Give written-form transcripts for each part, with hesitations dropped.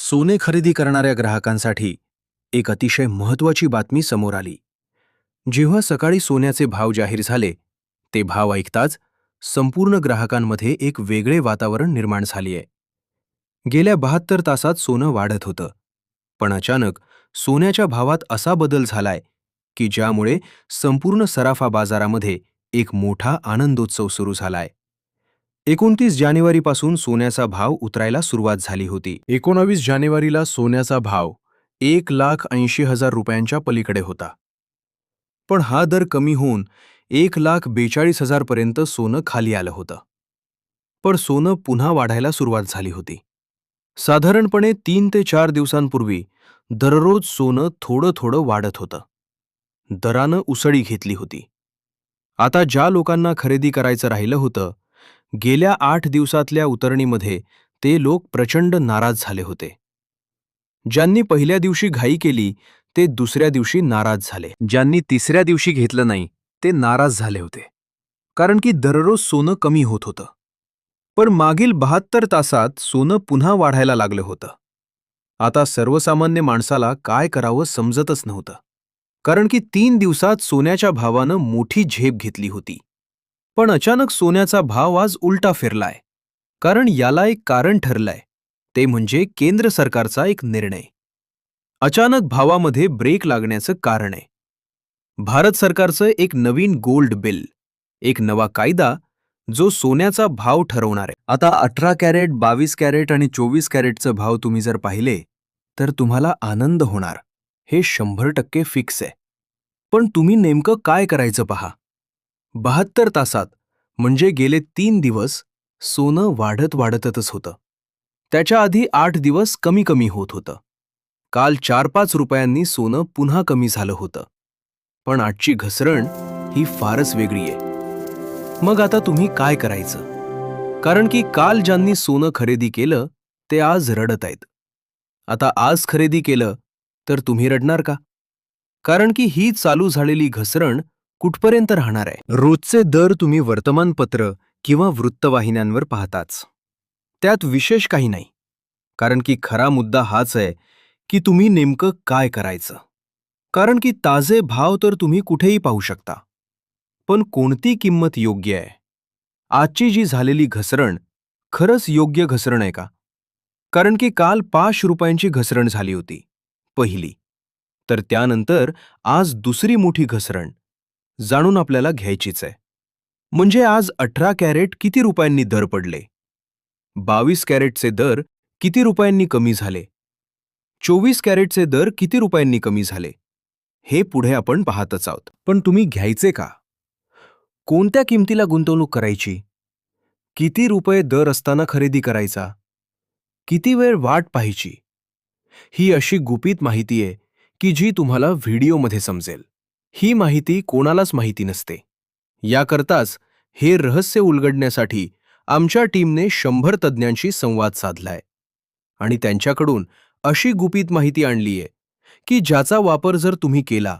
सोने खरेदी करणाऱ्या ग्राहकांसाठी एक अतिशय महत्त्वाची बातमी समोर आली. जेव्हा सकाळी सोन्याचे भाव जाहीर झाले, ते भाव ऐकताच संपूर्ण ग्राहकांमध्ये एक वेगळे वातावरण निर्माण झाले आहे. गेल्या 72 तासात सोनं वाढत होतं, पण अचानक सोन्याच्या भावात असा बदल झालाय की ज्यामुळे संपूर्ण सराफा बाजारामध्ये एक मोठा आनंदोत्सव सुरू झालाय. 29 जानेवारीपासून सोन्याचा भाव उतरायला सुरुवात झाली होती. 19 जानेवारीला सोन्याचा भाव 1,80,000 रुपयांच्या पलीकडे होता. पण हा दर कमी होऊन 1,42,000 पर्यंत सोनं खाली आलं होतं. पण सोनं पुन्हा वाढायला सुरुवात झाली होती. साधारणपणे 3 ते 4 दिवसांपूर्वी दररोज सोनं थोडं थोडं वाढत होतं. दरानं उसळी घेतली होती. आता ज्या लोकांना खरेदी करायचं राहिलं होतं, गेल्या 8 दिवसातल्या उतरणीमध्ये ते लोक प्रचंड नाराज झाले होते. ज्यांनी पहिल्या दिवशी घाई केली ते दुसऱ्या दिवशी नाराज झाले. ज्यांनी तिसऱ्या दिवशी घेतलं नाही ते नाराज झाले होते, कारण की दररोज सोनं कमी होत होतं. पण मागील 72 तासात सोनं पुन्हा वाढायला लागलं होतं. आता सर्वसामान्य माणसाला काय करावं समजतच नव्हतं, कारण की 3 दिवसात सोन्याच्या भावानं मोठी झेप घेतली होती. पण अचानक सोन्याचा भाव आज उलटा फिरलाय, कारण याला एक कारण ठरलंय. ते म्हणजे केंद्र सरकारचा एक निर्णय. अचानक भावामध्ये ब्रेक लागण्याचं कारण आहे भारत सरकारचं एक नवीन गोल्ड बिल, एक नवा कायदा जो सोन्याचा भाव ठरवणार आहे. आता 18 कॅरेट, 22 कॅरेट आणि 24 कॅरेटचं भाव तुम्ही जर पाहिले तर तुम्हाला आनंद होणार. हे 100% फिक्स आहे. पण तुम्ही नेमकं काय करायचं पहा. 72 तासात म्हणजे गेले 3 दिवस सोनं वाढतच होतं. त्याच्या आधी 8 दिवस कमी कमी होत होतं. काल 4-5 रुपयांनी सोनं पुन्हा कमी झालं होतं. पण आजची घसरण ही फारच वेगळी आहे. मग आता तुम्ही काय करायचं? कारण की काल ज्यांनी सोनं खरेदी केलं ते आज रडत आहेत. आता आज खरेदी केलं तर तुम्ही रडणार का? कारण की ही चालू झालेली घसरण कुठपर्यंत राहणार आहे? रोजचे दर तुम्ही वर्तमानपत्र किंवा वृत्तवाहिन्यांवर पाहताच. त्यात विशेष काही नाही, कारण की खरा मुद्दा हाच आहे की तुम्ही नेमकं काय करायचं. कारण की ताजे भाव तर तुम्ही कुठेही पाहू शकता, पण कोणती किंमत योग्य आहे? आजची जी झालेली घसरण खरंच योग्य घसरण आहे का? कारण की काल 5 रुपयांची घसरण झाली होती, पहिली. तर त्यानंतर आज दुसरी मोठी घसरण जाणून आपल्याला घ्यायचीच आहे. म्हणजे आज 18 कॅरेट किती रुपयांनी दर पडले? 22 कॅरेटचे दर किती रुपयांनी कमी झाले? 24 कॅरेटचे दर किती रुपयांनी कमी झाले? हे पुढे आपण पाहतच आहोत. पण तुम्ही घ्यायचे का? कोणत्या किमतीला गुंतवणूक करायची? किती रुपये दर असताना खरेदी करायचा? किती वेळ वाट पाहायची? ही अशी गुपित माहिती आहे की जी तुम्हाला व्हिडिओमध्ये समजेल. ही माहिती कोणालाच माहिती नसते. याकरताच हे रहस्य उलगडण्यासाठी आमच्या टीमने 100 तज्ज्ञांशी संवाद साधलाय आणि त्यांच्याकडून अशी गुपित माहिती आणली आहे की ज्याचा वापर जर तुम्ही केला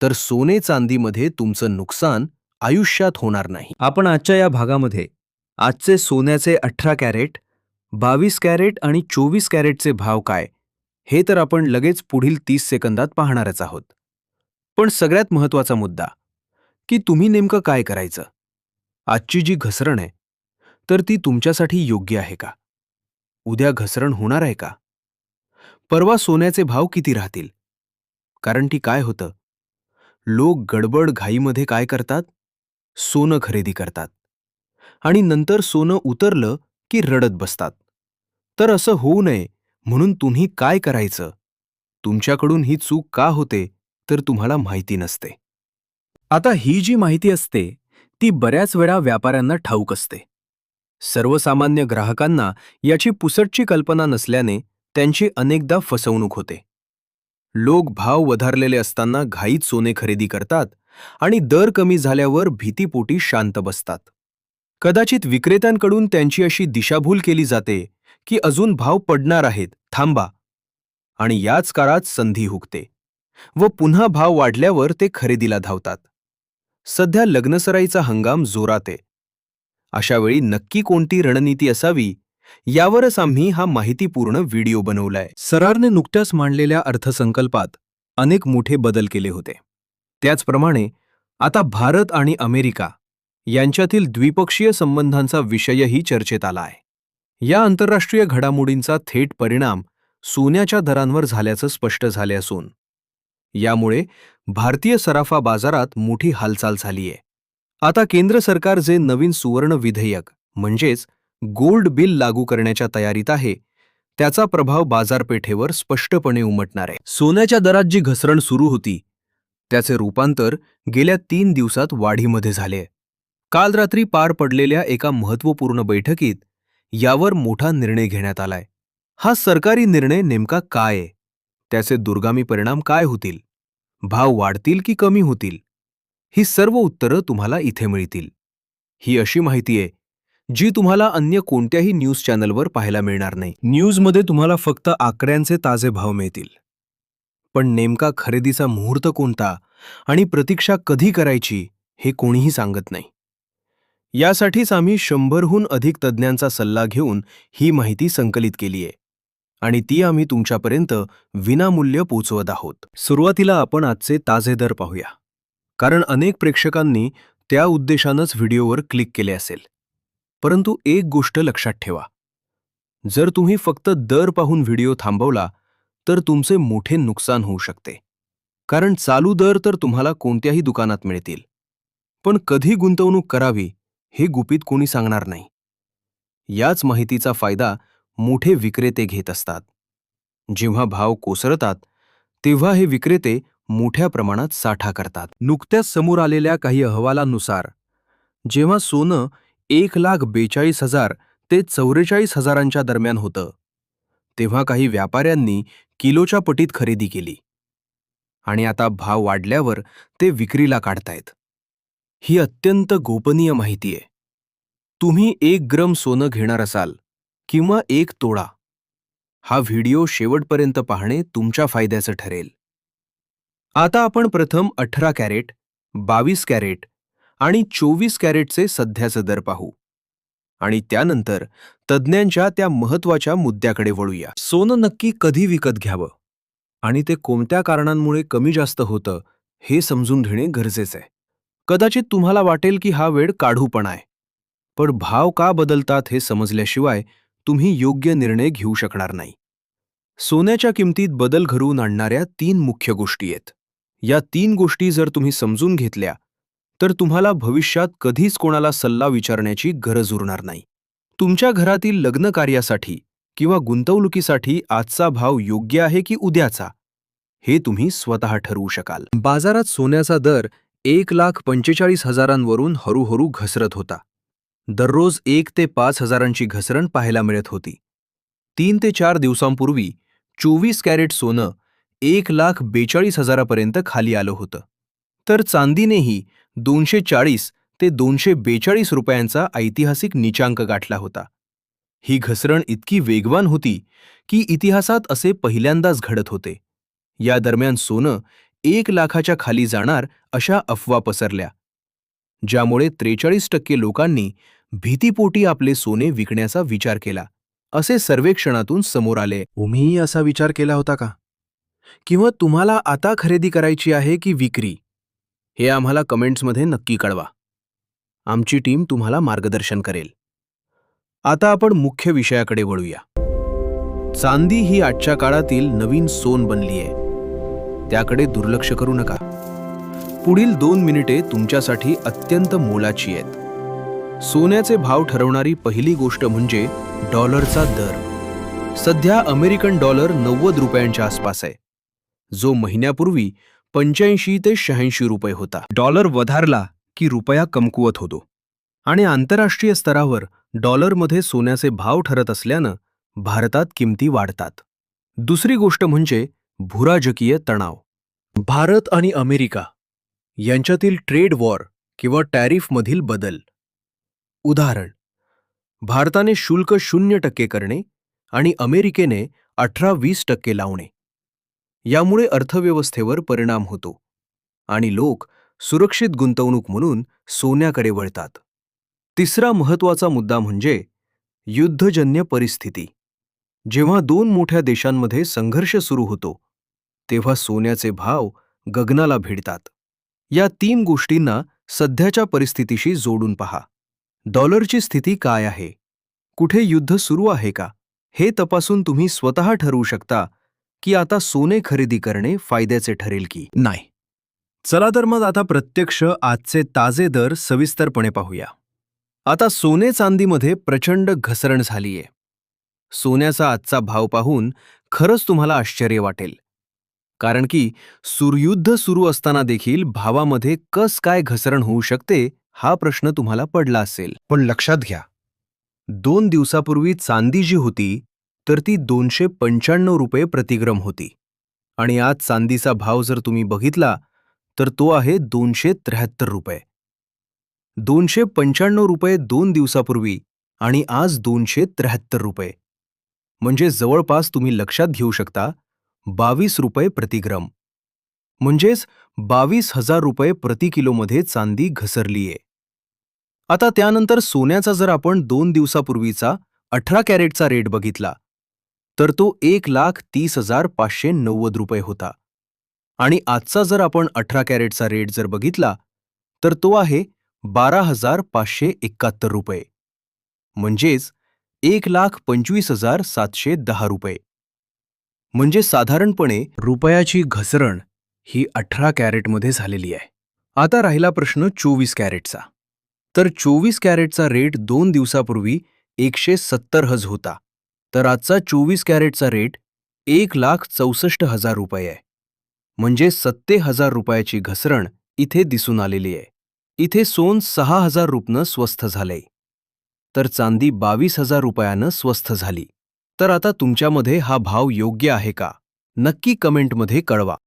तर सोने चांदीमध्ये तुमचं नुकसान आयुष्यात होणार नाही. आपण आजच्या या भागामध्ये आजचे सोन्याचे 18 कॅरेट, 22 कॅरेट आणि 24 कॅरेटचे भाव काय हे तर आपण लगेच पुढील 30 सेकंदात पाहणारच आहोत. पण सगळ्यात महत्त्वाचा मुद्दा की तुम्ही नेमकं काय करायचं. आजची जी घसरण आहे तर ती तुमच्यासाठी योग्य आहे का? उद्या घसरण होणार आहे का? परवा सोन्याचे भाव किती राहतील? कारण की काय होतं, लोक गडबड घाईमध्ये काय करतात? सोनं खरेदी करतात आणि नंतर सोनं उतरलं की रडत बसतात. तर असं होऊ नये म्हणून तुम्ही काय करायचं? तुमच्याकडून ही चूक का होते तर तुम्हाला माहिती नसते. आता ही जी माहिती असते ती बऱ्याच वेळा व्यापाऱ्यांना ठाऊक असते. सर्वसामान्य ग्राहकांना याची पुसटची कल्पना नसल्याने त्यांची अनेकदा फसवणूक होते. लोक भाव वधारलेले असताना घाईत सोने खरेदी करतात आणि दर कमी झाल्यावर भीतीपोटी शांत बसतात. कदाचित विक्रेत्यांकडून त्यांची अशी दिशाभूल केली जाते की अजून भाव पडणार आहेत, थांबा. आणि याच काळात संधी हुकते व पुन्हा भाव वाढल्यावर ते खरेदीला धावतात. सध्या लग्नसराईचा हंगाम जोरात आहे. अशावेळी नक्की कोणती रणनीती असावी यावरच आम्ही हा माहितीपूर्ण व्हिडिओ बनवलाय. सरकारने नुकत्याच मांडलेल्या अर्थसंकल्पात अनेक मोठे बदल केले होते. त्याचप्रमाणे आता भारत आणि अमेरिका यांच्यातील द्विपक्षीय संबंधांचा विषयही चर्चेत आला आहे. या आंतरराष्ट्रीय घडामोडींचा थेट परिणाम सोन्याच्या दरांवर झाल्याचं स्पष्ट झाले असून यामुळे भारतीय सराफा बाजारात मोठी हालचाल झालीय. आता केंद्र सरकार जे नवीन सुवर्ण विधेयक म्हणजेच गोल्ड बिल लागू करण्याच्या तयारीत आहे, त्याचा प्रभाव बाजारपेठेवर स्पष्टपणे उमटणार आहे. सोन्याच्या दरात जी घसरण सुरू होती त्याचे रूपांतर गेल्या 3 दिवसात वाढीमध्ये झाले. काल रात्री पार पडलेल्या एका महत्त्वपूर्ण बैठकीत यावर मोठा निर्णय घेण्यात आलाय. हा सरकारी निर्णय नेमका काय आहे? त्याचे दूरगामी परिणाम काय होतील? भाव वाढतील की कमी होतील? ही सर्व उत्तरं तुम्हाला इथे मिळतील. ही अशी माहिती आहे जी तुम्हाला अन्य कोणत्याही न्यूज चॅनलवर पाहायला मिळणार नाही. न्यूजमध्ये तुम्हाला फक्त आकड्यांचे ताजे भाव मिळतील, पण नेमका खरेदीचा मुहूर्त कोणता आणि प्रतीक्षा कधी करायची हे कोणीही सांगत नाही. यासाठीच आम्ही 100हून अधिक तज्ज्ञांचा सल्ला घेऊन ही माहिती संकलित केली आहे आणि ती आम्ही तुमच्यापर्यंत विनामूल्य पोहोचवत आहोत. सुरुवातीला आपण आजचे ताजे दर पाहूया, कारण अनेक प्रेक्षकांनी त्या उद्देशानंच व्हिडिओवर क्लिक केले असेल. परंतु एक गोष्ट लक्षात ठेवा, जर तुम्ही फक्त दर पाहून व्हिडिओ थांबवला तर तुमचे मोठे नुकसान होऊ शकते. कारण चालू दर तर तुम्हाला कोणत्याही दुकानात मिळतील, पण कधी गुंतवणूक करावी हे गुपित कोणी सांगणार नाही. याच माहितीचा फायदा मोठे विक्रेते घेत असतात. जेव्हा भाव कोसळतात तेव्हा हे विक्रेते मोठ्या प्रमाणात साठा करतात. नुकत्याच समोर आलेल्या काही अहवालांनुसार जेव्हा सोनं 1,42,000 ते 44,000 दरम्यान होतं, तेव्हा काही व्यापाऱ्यांनी किलोच्या पटीत खरेदी केली आणि आता भाव वाढल्यावर ते विक्रीला काढतायत. ही अत्यंत गोपनीय माहिती आहे. तुम्ही 1 ग्रॅम सोनं घेणार असाल किंवा 1 तोळा, हा व्हिडिओ शेवटपर्यंत पाहणे तुमच्या फायद्याचं ठरेल. आता आपण प्रथम 18 कॅरेट, 22 कॅरेट आणि 24 कॅरेटचे सध्याचे दर पाहू आणि त्यानंतर तज्ज्ञांच्या त्या महत्त्वाच्या मुद्द्याकडे वळूया. सोनं नक्की कधी विकत घ्यावं आणि ते कोणत्या कारणांमुळे कमी जास्त होतं हे समजून घेणे गरजेचं आहे. कदाचित तुम्हाला वाटेल की हा वेळ काढूपणा आहे, पण भाव का बदलतात हे समजल्याशिवाय तुम्ही योग्य निर्णय घेऊ शकणार नाही. सोन्याच्या किमतीत बदल घडवून आणणाऱ्या 3 मुख्य गोष्टी आहेत. या 3 गोष्टी जर तुम्ही समजून घेतल्या तर तुम्हाला भविष्यात कधीच कोणाला सल्ला विचारण्याची गरज उरणार नाही. तुमच्या घरातील लग्न कार्यासाठी किंवा गुंतवणुकीसाठी आजचा भाव योग्य आहे की उद्याचा, हे तुम्ही स्वतः ठरवू शकाल. बाजारात सोन्याचा दर 1,45,000 वरून हळूहळू घसरत होता. दररोज 1 ते 5,000ची घसरण पाहायला मिळत होती. 3 ते 4 दिवसांपूर्वी 24 कॅरेट सोनं 1,42,000 पर्यंत खाली आलं होतं. तर चांदीनेही 240 ते 242 रुपयांचा ऐतिहासिक नीचांक गाठला होता. ही घसरण इतकी वेगवान होती की इतिहासात असे पहिल्यांदाच घडत होते. या दरम्यान सोनं 1 लाखाच्या खाली जाणार अशा अफवा पसरल्या, ज्यामुळे 43% लोकांनी भीतीपोटी आपले सोने विकण्याचा विचार केला, असे सर्वेक्षणातून समोर आले. तुम्हीही असा विचार केला होता का? किंवा तुम्हाला आता खरेदी करायची आहे की विक्री? हे आम्हाला कमेंट्समध्ये नक्की कळवा. आमची टीम तुम्हाला मार्गदर्शन करेल. आता आपण मुख्य विषयाकडे वळूया. चांदी ही आजच्या काळातील नवीन सोन बनली आहे. त्याकडे दुर्लक्ष करू नका. पुढील 2 मिनिटे तुमच्यासाठी अत्यंत मोलाची आहेत. सोन्याचे भाव ठरवणारी पहिली गोष्ट म्हणजे डॉलरचा दर. सध्या अमेरिकन डॉलर 90 रुपयांच्या आसपास आहे, जो महिन्यापूर्वी 85 ते 86 रुपये होता. डॉलर वधारला की रुपया कमकुवत होतो आणि आंतरराष्ट्रीय स्तरावर डॉलरमध्ये सोन्याचे भाव ठरत असल्यानं भारतात किमती वाढतात. दुसरी गोष्ट म्हणजे भूराजकीय तणाव. भारत आणि अमेरिका यांच्यातील ट्रेड वॉर किंवा टॅरिफमधील बदल. उदाहरण, भारताने शुल्क 0% करणे आणि अमेरिकेने 18-20% लावणे. यामुळे अर्थव्यवस्थेवर परिणाम होतो आणि लोक सुरक्षित गुंतवणूक म्हणून सोन्याकडे वळतात. तिसरा महत्त्वाचा मुद्दा म्हणजे युद्धजन्य परिस्थिती. जेव्हा दोन मोठ्या देशांमध्ये संघर्ष सुरू होतो तेव्हा सोन्याचे भाव गगनाला भिडतात. या तीन गोष्टींना सध्याच्या परिस्थितीशी जोडून पहा. डॉलरची स्थिती काय आहे, कुठे युद्ध सुरू आहे का, हे तपासून तुम्ही स्वतः ठरवू शकता की आता सोने खरेदी करणे फायद्याचे ठरेल की नाही. चला तर मग आता प्रत्यक्ष आजचे ताजे दर सविस्तरपणे पाहूया. आता सोने चांदीमध्ये प्रचंड घसरण झालीये. सोन्याचा आजचा भाव पाहून खरंच तुम्हाला आश्चर्य वाटेल, कारण की सूर्युद्ध सुरू असताना देखील भावामध्ये कस काय घसरण होऊ शकते हा प्रश्न तुम्हाला पडला असेल. पण लक्षात घ्या, 2 दिवसापूर्वी चांदी जी होती तर ती 295 रुपये प्रतिग्रम होती आणि आज चांदीचा भाव जर तुम्ही बघितला तर तो आहे 273 रुपये. 295 रुपये 2 दिवसापूर्वी आणि आज 273 रुपये, म्हणजे जवळपास तुम्ही लक्षात घेऊ शकता 22 रुपये प्रतिग्रम, म्हणजेच 22,000 रुपये प्रति किलोमध्ये चांदी घसरलीये. आता त्यानंतर सोन्याचा जर आपण 2 दिवसापूर्वीचा 18 कॅरेटचा रेट बघितला तर तो 1,30,590 रुपये होता आणि आजचा जर आपण 18 कॅरेटचा रेट जर बघितला तर तो आहे 12,571 रुपये, म्हणजेच 1,25,710 रुपये. म्हणजे साधारणपणे रुपयाची घसरण ही 18 कॅरेटमध्ये झालेली आहे. आता राहिला प्रश्न 24 कॅरेटचा. तर 24 कॅरेटचा रेट 2 दिवसापूर्वी 170 हज होता, तर आजचा 24 कॅरेटचा रेट 1,64,000 रुपये आहे, म्हणजे 70,000 रुपयाची घसरण इथे दिसून आलेली आहे. इथे सोन 6,000 रुपयानं स्वस्त झालंय, तर चांदी 22,000 रुपयानं स्वस्त झाली. तर आता तुमच्यामध्ये हा भाव योग्य आहे का, नक्की कमेंटमध्ये कळवा.